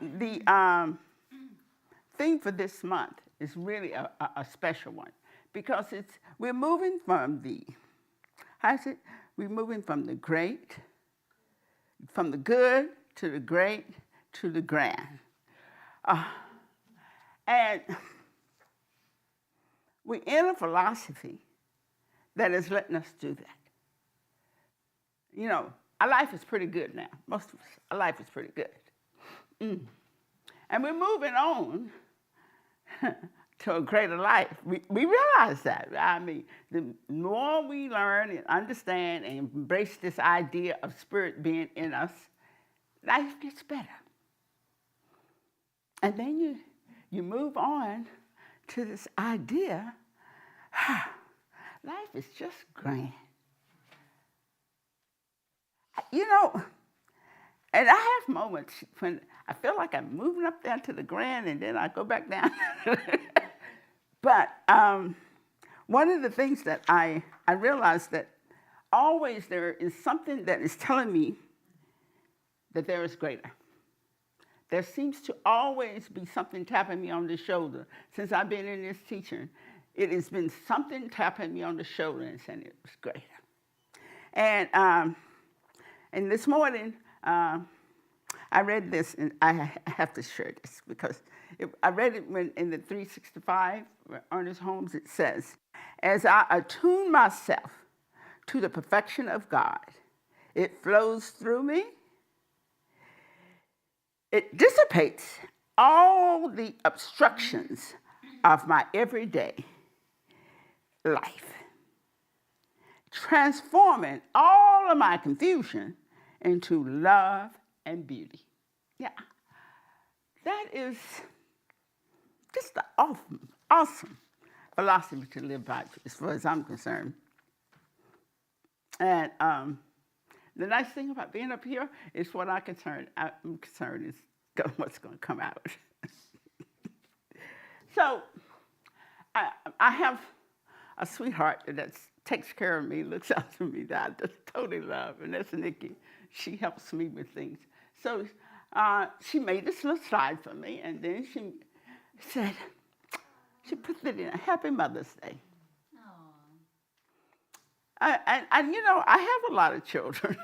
The theme for this month is really a special one because we're moving from how's it? We're moving from the great, from the good to the great to the grand. Uh, and we're in a philosophy that is letting us do that. You know, our life is pretty good now. Most of us, our life is pretty good. And we're moving on to a greater life. We realize that. I mean, the more we learn and understand and embrace this idea of spirit being in us, life gets better. And then you move on to this idea, life is just grand. You know, and I have moments when I feel like I'm moving up there to the grand and then I go back down. But one of the things that I realized that always there is something that is telling me that there is greater. There seems to always be something tapping me on the shoulder. Since I've been in this teaching, it has been something tapping me on the shoulder and saying it was greater. And this morning, I read this, and I have to share this because I read it in the 365, Ernest Holmes. It says, as I attune myself to the perfection of God, it flows through me. It dissipates all the obstructions of my everyday life, transforming all of my confusion into love and beauty. Yeah, that is just an awesome philosophy to live by, as far as I'm concerned. And the nice thing about being up here is what I'm concerned is what's going to come out. So I have a sweetheart that takes care of me, looks out for me, that I just totally love, and that's Nikki. She helps me with things. So she made this little slide for me, and then she said, she put it in a Happy Mother's Day. And you know, I have a lot of children,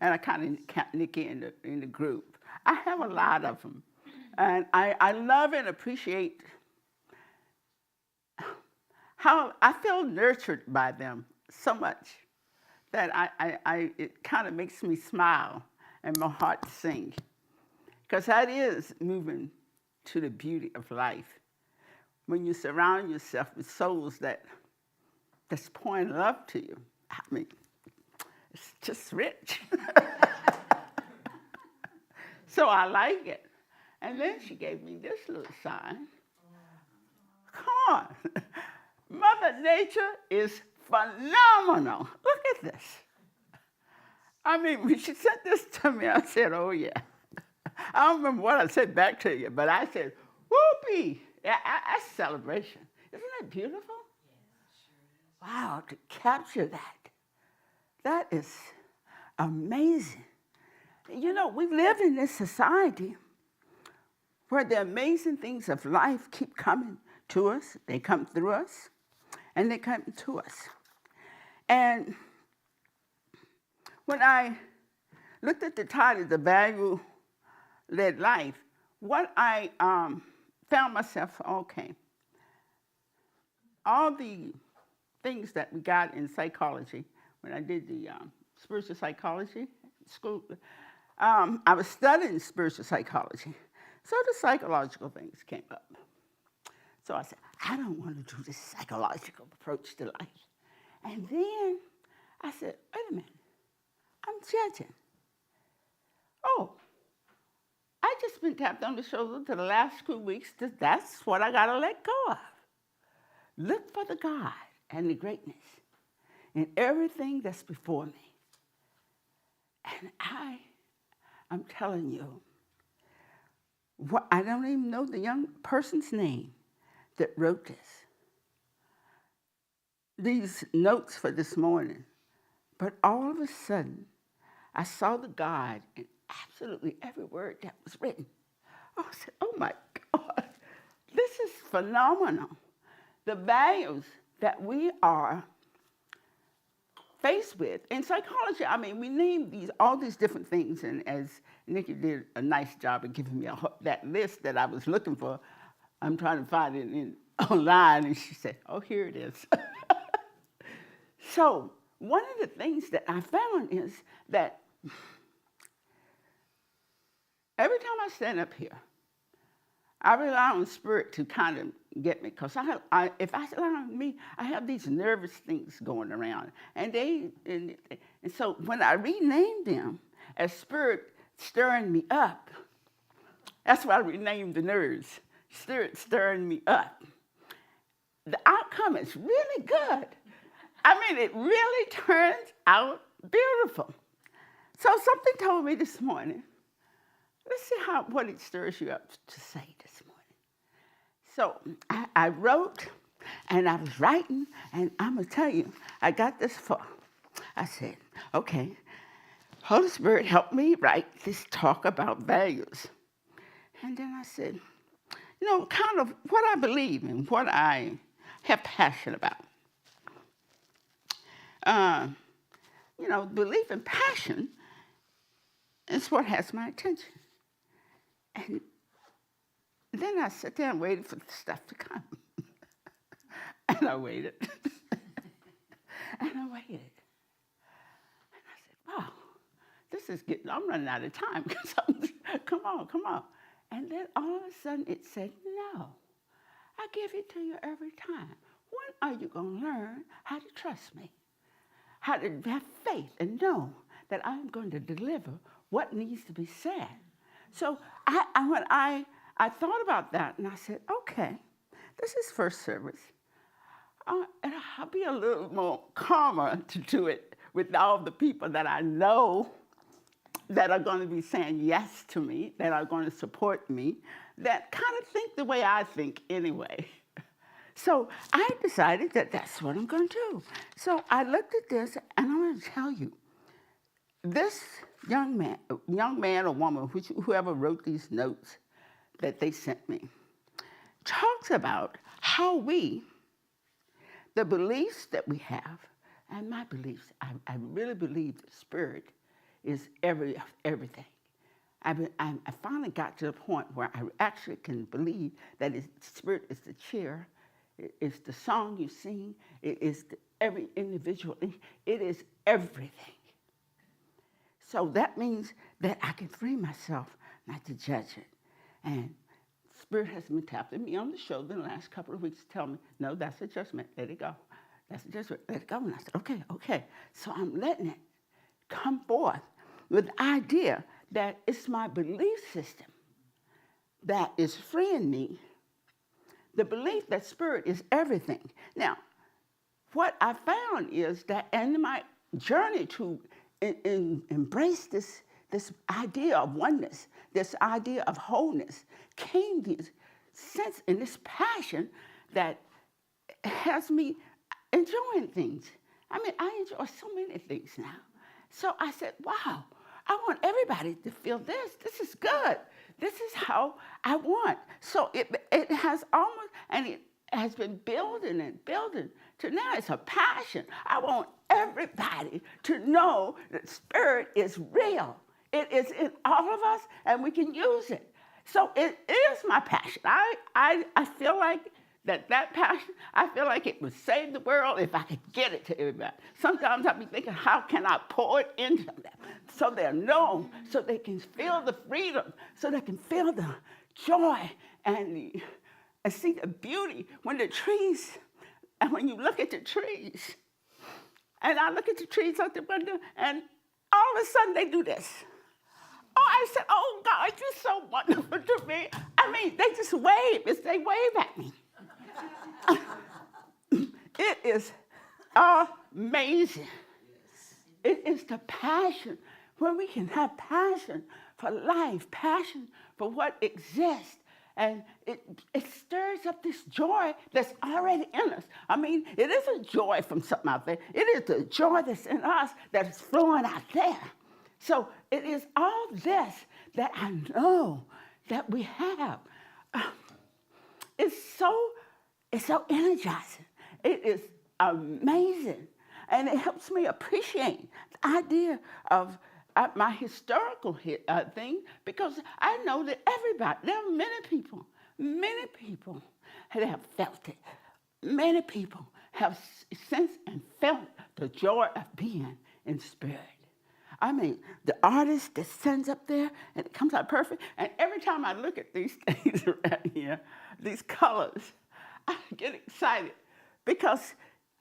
and I kind of count Nikki in the group. I have a lot of them, and I love and appreciate how I feel nurtured by them so much that it kind of makes me smile and my heart sing, because that is moving to the beauty of life. When you surround yourself with souls that's pouring love to you, I mean, it's just rich. So I like it. And then she gave me this little sign. Come on. Mother Nature is phenomenal. Look at this. I mean, when she sent this to me, I said, oh, yeah. I don't remember what I said back to you, but I said, whoopee. That's celebration. Isn't that beautiful? Yeah, sure is. Wow, to capture that. That is amazing. You know, we live in this society where the amazing things of life keep coming to us. They come through us, and they come to us. And when I looked at the title, The Value-Led Life, what I found myself, okay, all the things that we got in psychology, when I did the spiritual psychology school, I was studying spiritual psychology. So the psychological things came up. So I said, I don't want to do this psychological approach to life. And then I said, wait a minute, I'm judging. Oh, I just been tapped on the shoulder to the last 2 weeks. That's what I got to let go of. Look for the God and the greatness in everything that's before me. And I'm telling you, I don't even know the young person's name that wrote this. These notes for this morning. But all of a sudden, I saw the God absolutely every word that was written. I said, oh my God, this is phenomenal. The values that we are faced with. In psychology, I mean, we name all these different things, and as Nikki did a nice job of giving me that list that I was looking for, I'm trying to find it online, and she said, oh, here it is. So one of the things that I found is that every time I stand up here, I rely on Spirit to kind of get me, because if I rely on me, I have these nervous things going around, and so when I renamed them as Spirit stirring me up, that's why I renamed the nerves, Spirit stirring me up. The outcome is really good. I mean, it really turns out beautiful. So something told me this morning, let's see what it stirs you up to say this morning. So I wrote, and I was writing, and I'm going to tell you, I got this far. I said, okay, Holy Spirit, help me write this talk about values. And then I said, kind of what I believe and what I have passion about. Belief and passion is what has my attention. And then I sat there and waited for the stuff to come. And I waited. And I waited. And I said, wow, I'm running out of time. Come on. And then all of a sudden it said, no, I give it to you every time. When are you going to learn how to trust me? How to have faith and know that I'm going to deliver what needs to be said. So when I thought about that, and I said, okay, this is first service. And I'll be a little more calmer to do it with all the people that I know that are going to be saying yes to me, that are going to support me, that kind of think the way I think anyway. So I decided that that's what I'm going to do. So I looked at this, and I'm going to tell you, this young man or woman, whoever wrote these notes that they sent me, talks about how the beliefs that we have, and my beliefs, I really believe the Spirit is everything. I finally got to the point where I actually can believe that Spirit is the chair, it's the song you sing, it is every individual, it is everything. So that means that I can free myself not to judge it. And Spirit has been tapping me on the shoulder in the last couple of weeks to tell me, no, that's a judgment, let it go. That's a judgment, let it go. And I said, okay. So I'm letting it come forth with the idea that it's my belief system that is freeing me. The belief that Spirit is everything. Now, what I found is that in my journey to embrace this idea of oneness, this idea of wholeness, came this sense and this passion that has me enjoying things. I mean, I enjoy so many things now. So I said, wow, I want everybody to feel this. This is good. This is how I want. So it has almost, and it has been building and building to now it's a passion. I want everybody to know that Spirit is real. It is in all of us, and we can use it. So it is my passion. I feel like that passion, I feel like it would save the world if I could get it to everybody. Sometimes I'll be thinking, how can I pour it into them so they're known, so they can feel the freedom, so they can feel the joy and see the beauty when the trees, and when you look at the trees, and I look at the trees out the window, and all of a sudden they do this. Oh, I said, oh God, you're so wonderful to me. I mean, they just wave as they wave at me. It is amazing. It is the passion, when we can have passion for life, passion for what exists, and it stirs up this joy that's already in us. I mean, it isn't joy from something out there. It is the joy that's in us that is flowing out there. So it is all this that I know that we have. It's so energizing. It is amazing. And it helps me appreciate the idea of my historical thing, because I know that there are many people that have felt it. Many people have sensed and felt the joy of being in spirit. I mean, the artist that sends up there and it comes out perfect. And every time I look at these things around here, these colors, I get excited because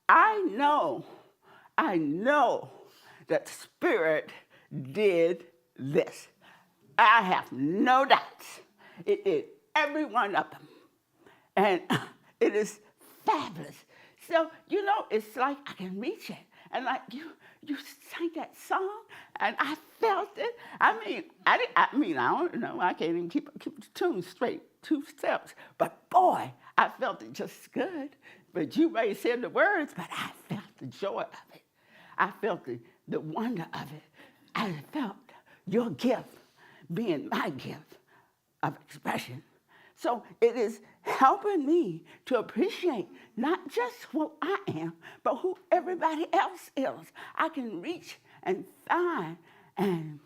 I know that Spirit did this. I have no doubts. It did every one of them. And it is fabulous. So, it's like I can reach it. And like you sang that song, and I felt it. I don't know. I can't even keep the tune straight, 2 steps. But boy, I felt it just good. But you may say the words, but I felt the joy of it. I felt the wonder of it. I felt your gift being my gift of expression. So it is helping me to appreciate not just who I am, but who everybody else is. I can reach and find and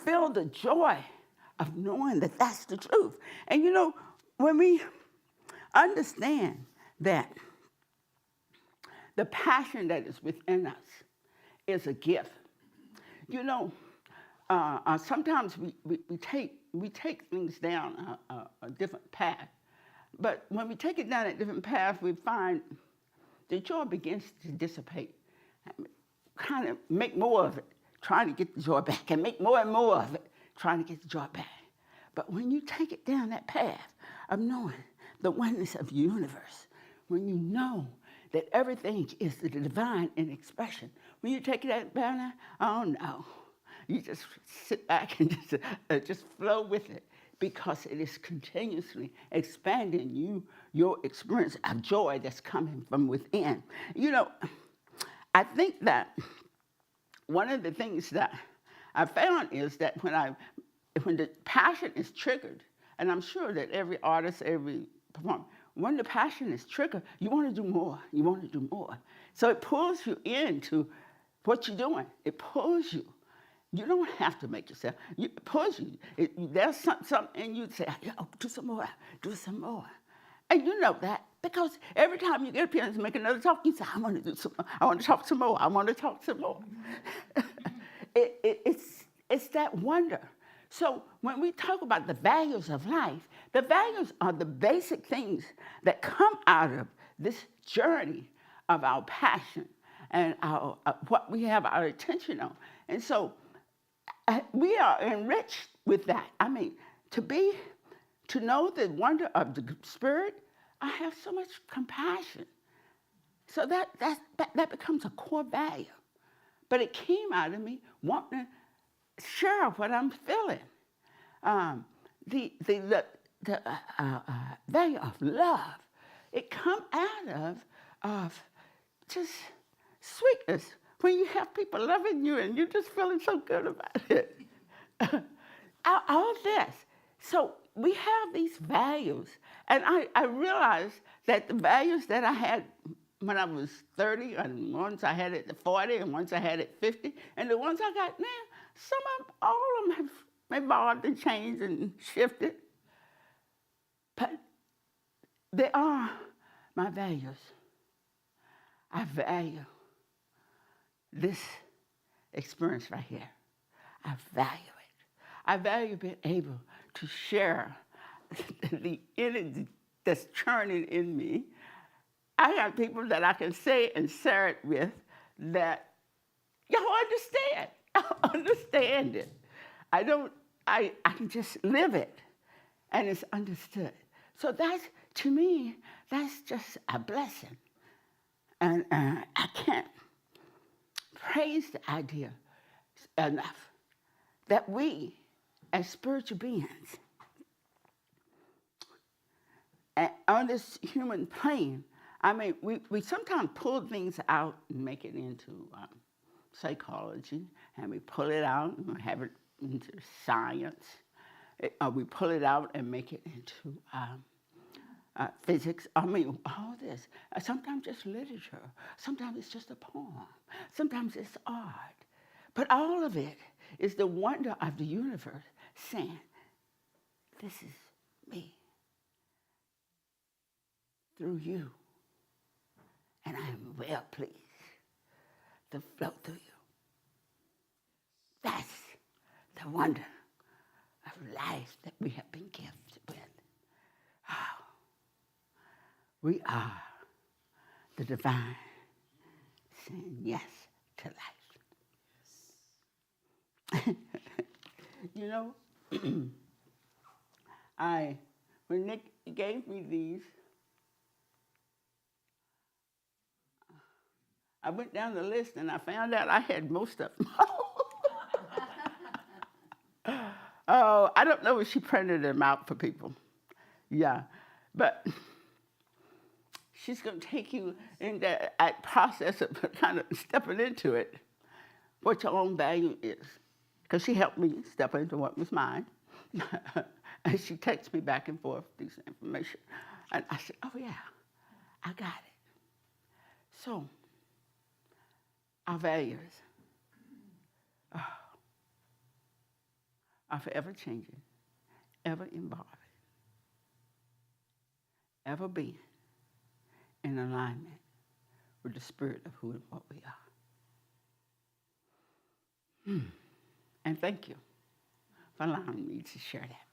feel the joy of knowing that that's the truth. And when we understand that the passion that is within us is a gift, sometimes we take things down a different path. But when we take it down a different path, we find the joy begins to dissipate. Kind of make more of it, trying to get the joy back, and make more and more of it, trying to get the joy back. But when you take it down that path of knowing the oneness of the universe, when you know that everything is the divine in expression, when you take it down there, oh no. You just sit back and just flow with it, because it is continuously expanding your experience of joy that's coming from within. I think that one of the things that I found is that when the passion is triggered, and I'm sure that every artist, every performer, when the passion is triggered, you want to do more. You want to do more. So it pulls you into what you're doing. It pulls you. You don't have to make yourself. It pulls you. There's something in you that say, do some more, do some more. And you know that because every time you get up here and make another talk, you say, I want to do some more. I want to talk some more. I want to talk some more. It's that wonder. So when we talk about the values of life, the values are the basic things that come out of this journey of our passion and our what we have our attention on. And so we are enriched with that. I mean, to know the wonder of the Spirit, I have so much compassion. So that becomes a core value. But it came out of me wanting to share what I'm feeling. The value of love, it comes out of just sweetness. When you have people loving you and you're just feeling so good about it. All this. So we have these values. And I realized that the values that I had when I was 30, and once I had it at 40, and once I had it at 50, and the ones I got now, all of them have evolved and changed and shifted. But they are my values. I value this experience right here. I value it. I value being able to share the energy that's churning in me. I got people that I can say and share it with that y'all understand. Y'all understand it. I can just live it and it's understood. So to me, that's just a blessing. And I can't praise the idea enough that we, as spiritual beings, on this human plane, I mean, we sometimes pull things out and make it into psychology, and we pull it out and have it into science. We pull it out and make it into physics. I mean, all this. Sometimes it's literature. Sometimes it's just a poem. Sometimes it's art. But all of it is the wonder of the universe saying, this is me through you. And I am well pleased to flow through you. That's the wonder of life that we have been gifted with. Oh, we are the divine saying yes to life. You know, when Nick gave me these, I went down the list and I found out I had most of them. Oh, I don't know if she printed them out for people. Yeah, but she's going to take you in that process of kind of stepping into it, what your own value is. Because she helped me step into what was mine. And she texts me back and forth this information. And I said, oh yeah, I got it. So, our values are forever changing, ever evolving, ever being in alignment with the spirit of who and what we are. And thank you for allowing me to share that.